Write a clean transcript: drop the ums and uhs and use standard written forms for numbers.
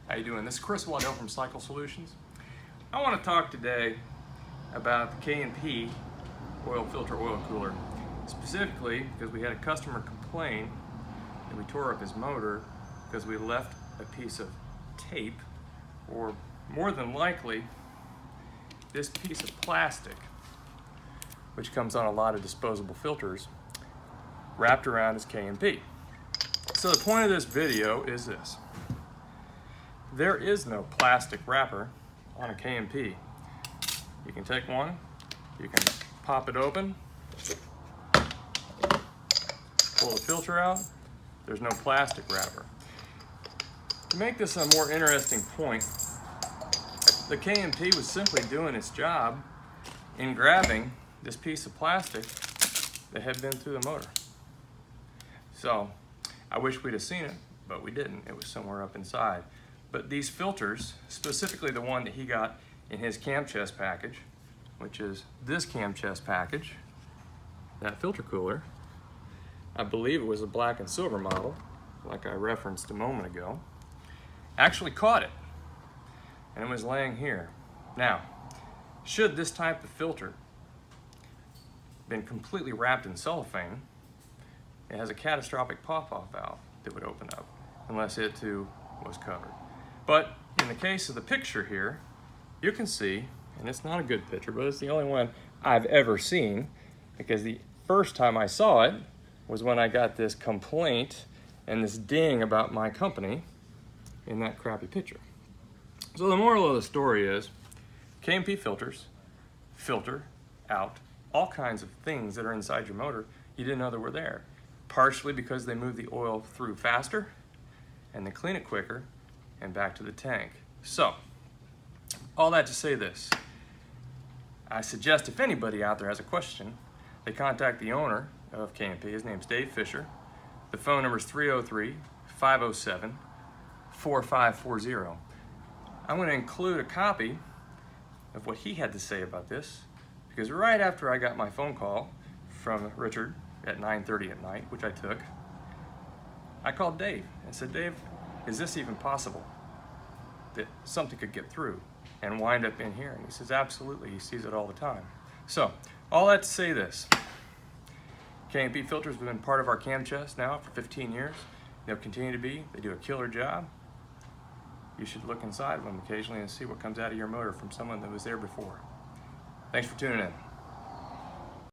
How you doing? This is Chris Waddell from Cycle Solutions. I want to talk today about the K&P Oil Filter oil cooler. Specifically because we had a customer complain that we tore up his motor because we left a piece of tape, or more than likely this piece of plastic, which comes on a lot of disposable filters, wrapped around his K&P. So the point of this video is this. There is no plastic wrapper on a K&P. You can take one, you can pop it open, pull the filter out, there's no plastic wrapper. To make this a more interesting point, the K&P was simply doing its job in grabbing this piece of plastic that had been through the motor. So, I wish we'd have seen it, but we didn't. It was somewhere up inside. But these filters, specifically the one that he got in his camchest package, which is this camchest package, that FilterCooler, I believe it was a black and silver model, like I referenced a moment ago, actually caught it, and it was laying here. Now, should this type of filter been completely wrapped in cellophane, it has a catastrophic pop-off valve that would open up unless it too was covered. But in the case of the picture here, you can see, and it's not a good picture, but it's the only one I've ever seen, because the first time I saw it was when I got this complaint and this ding about my company in that crappy picture. So the moral of the story is, K&P filters filter out all kinds of things that are inside your motor you didn't know that were there. Partially because they move the oil through faster and they clean it quicker and back to the tank. So, all that to say this, I suggest if anybody out there has a question, they contact the owner of K&P. His name's Dave Fisher. The phone number is 303-507-4540. I'm going to include a copy of what he had to say about this, because right after I got my phone call from Richard at 9:30 at night, which I took, I called Dave and said, Dave, is this even possible that something could get through and wind up in here? And he says, absolutely, he sees it all the time. So, all that to say this, K&P filters have been part of our camchest now for 15 years. They'll continue to be. They do a killer job. You should look inside of them occasionally and see what comes out of your motor from someone that was there before. Thanks for tuning in.